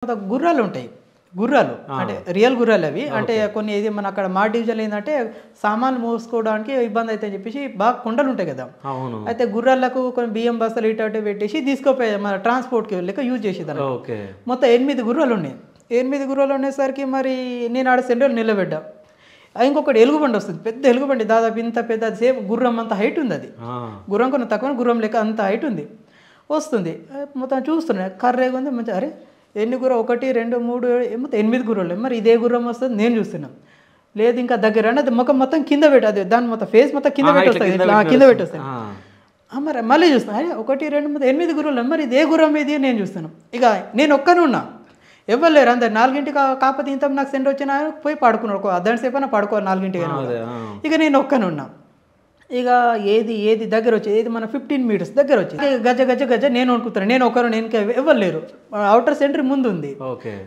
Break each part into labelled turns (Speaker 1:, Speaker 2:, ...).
Speaker 1: గుర్రాలు ఉంటాయి. గుర్రాలు అంటే రియల్ గుర్రాలు అవి. అంటే కొన్ని ఇది మన అక్కడ మా డివిజన్లో ఏంటంటే సామాన్లు మోసుకోవడానికి ఇబ్బంది అయితే చెప్పేసి బాగా కొండలు ఉంటాయి కదా. అయితే గుర్రాలకు కొన్ని బియ్యం బస్తాలు ఇటు అటు పెట్టేసి తీసుకుపోయే మన ట్రాన్స్పోర్ట్కి లెక్క యూజ్ చేసేదాన్ని. మొత్తం 8 గుర్రాలు ఉన్నాయి. 8 గుర్రాలు ఉండేసరికి మరి నేను ఆడ సెంటర్లో నిలబెడ్డా. ఇంకొకటి ఎలుగుబండి వస్తుంది, పెద్ద ఎలుగుబండి, దాదాపు ఇంత పెద్ద సేమ్ గుర్రం అంత హైట్ ఉంది. అది గుర్రం కొన్ని తక్కువ, గుర్రం లెక్క అంత హైట్ ఉంది. వస్తుంది మొత్తం చూస్తున్నాయి, కర్రేగా ఉంది మంచిగా. అరే ఎన్ని గుర్రం, 1 2 3 మొత్తం 8 గుర్రాలు. మరి ఇదే గుర్రం వస్తుంది నేను చూస్తున్నాను. లేదు ఇంకా దగ్గర అంటే అది ముఖం మొత్తం కింద పెట్టి, అది దాని మొత్తం ఫేస్ మొత్తం కింద పెట్టి వస్తుంది, కింద పెట్టి వస్తాను. మరి మళ్ళీ చూస్తాను, అరే 1 2 మొత్తం 8 గుర్రాలు. మరి ఇదే గుర్రం ఇది నేను చూస్తాను. ఇక నేను ఒక్కనే ఉన్నా, ఎవరు లేరు. అందరు 4ంటికి కాకపోతే ఇంత నాకు సెంటర్ వచ్చిన పోయి పడుకున్నాడు, అర్ధగంట సేపు అయినా పడుకోవాలి 4ంటికి. ఇక నేను ఒక్కనే ఉన్నా. ఇక ఏది దగ్గర వచ్చి ఏది మన 15 మీటర్స్ దగ్గర వచ్చి గజ నేను అనుకుంటాను. నేను ఒకరు, నేను ఎవరు లేరు. అవుటర్ సెంటర్ ముందు ఉంది.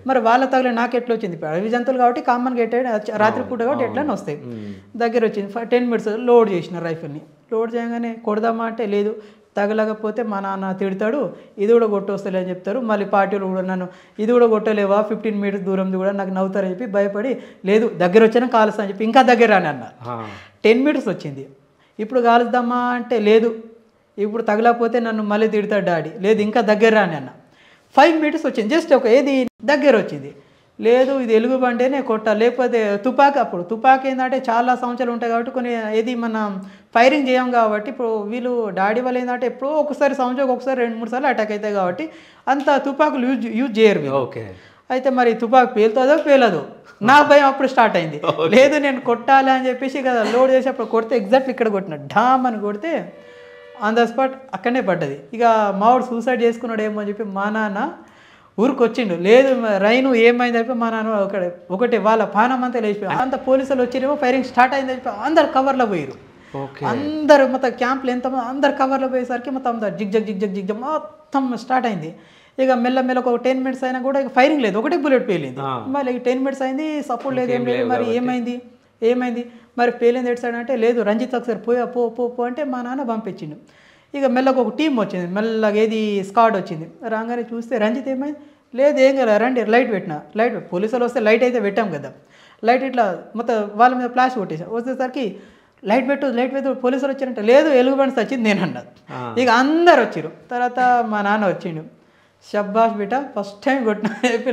Speaker 1: మరి వాళ్ళ తగలే నాకు ఎట్లా వచ్చింది, అడవి జంతువులు కాబట్టి కామన్గా రాత్రి పూట కాబట్టి ఎట్లా వస్తాయి. దగ్గర వచ్చింది 10 మినిట్స్ లోడ్ చేసిన రైఫిల్ని. లోడ్ చేయగానే కొడదామా అంటే లేదు, తగలకపోతే మా నాన్న తిడతాడు, ఇది కూడా కొట్టొస్తలే అని చెప్తారు. మళ్ళీ పార్టీలు కూడా నన్ను ఇది కూడా కొట్టలేవా 15 మీటర్స్ దూరంది కూడా నాకు నవ్వుతారని చెప్పి భయపడి లేదు దగ్గర వచ్చాను కాలుస్తా అని చెప్పి ఇంకా దగ్గర రాని అన్న. 10 మీటర్స్ వచ్చింది. ఇప్పుడు కాలుద్దామా అంటే లేదు, ఇప్పుడు తగలకపోతే నన్ను మళ్ళీ తిడతాడు డాడీ, లేదు ఇంకా దగ్గర రాని అన్న. 5 మీటర్స్ వచ్చింది, జస్ట్ ఒక ఏది దగ్గర వచ్చింది. లేదు ఇది ఎలుగుబంటేనే కొట్టాలి, లేకపోతే తుపాకీ. అప్పుడు తుపాకీ ఏంటంటే చాలా సంవత్సరాలు ఉంటాయి కాబట్టి కొన్ని ఏది మనం ఫైరింగ్ చేయం కాబట్టి, ఇప్పుడు వీళ్ళు డాడీ వాళ్ళు ఏంటంటే ఎప్పుడో ఒకసారి సంవత్సరం ఒకసారి 2-3 సార్లు అటాక్ అవుతాయి కాబట్టి అంత తుపాకులు యూజ్ చేయరు. అయితే మరి తుపాకు పేలుతుందో పేలదు, నా భయం అప్పుడు స్టార్ట్ అయింది. లేదు నేను కొట్టాలి అని చెప్పేసి కదా లోడ్ చేసి అప్పుడు కొడితే ఎగ్జాక్ట్లీ ఇక్కడ కొట్టిన, ఢామ్ అని కొడితే ఆన్ ద స్పాట్ అక్కడనే పడ్డది. ఇక మావాడు సూసైడ్ చేసుకున్నాడు ఏమో అని చెప్పి మా నాన్న ఊరికి వచ్చిండు. లేదు రైను ఏమైంది అయిపోయి మా నాన్న ఒకటి వాళ్ళ పానం అంతా లేచిపోయి అంత పోలీసులు వచ్చిరేమో ఫైరింగ్ స్టార్ట్ అయింది అయిపోయి అందరు కవర్లో పోయారు. అందరు మొత్తం క్యాంప్లో ఎంతమంది అందరు కవర్లో పోయేసరికి మొత్తం జిగ్ మొత్తం స్టార్ట్ అయింది. ఇక మెల్ల ఒక 10 మినిట్స్ అయినా కూడా ఇక ఫైరింగ్ లేదు, ఒకటే బుల్లెట్ పేలింది. మళ్ళీ 10 మినిట్స్ అయింది, సపోర్ట్ లేదు, ఏం లేదు. మరి ఏమైంది మరి పేలింది ఎటు సైడ్ అంటే లేదు రంజిత్ ఒకసారి పో అంటే మా నాన్న పంపించిండు. ఇక మెల్లగా ఒక టీం వచ్చింది, మెల్లగా ఏది స్క్వాడ్ వచ్చింది. రాగానే చూస్తే రంజిత్ ఏమైంది, లేదు ఏం కదా రండి లైట్ పెట్టిన. లైట్ పోలీసులు వస్తే లైట్ అయితే పెట్టాం కదా, లైట్ ఇట్లా మొత్తం వాళ్ళ మీద ఫ్లాష్ కొట్టేసాం. వచ్చేసరికి లైట్ పెట్టు పోలీసులు వచ్చారంటే లేదు ఎలుగుబండి వచ్చింది నేను అన్నది. ఇక అందరు వచ్చారు. తర్వాత మా నాన్న వచ్చిండు, షబ్బాష్ బేటా ఫస్ట్ టైం కొట్టిన చెప్పి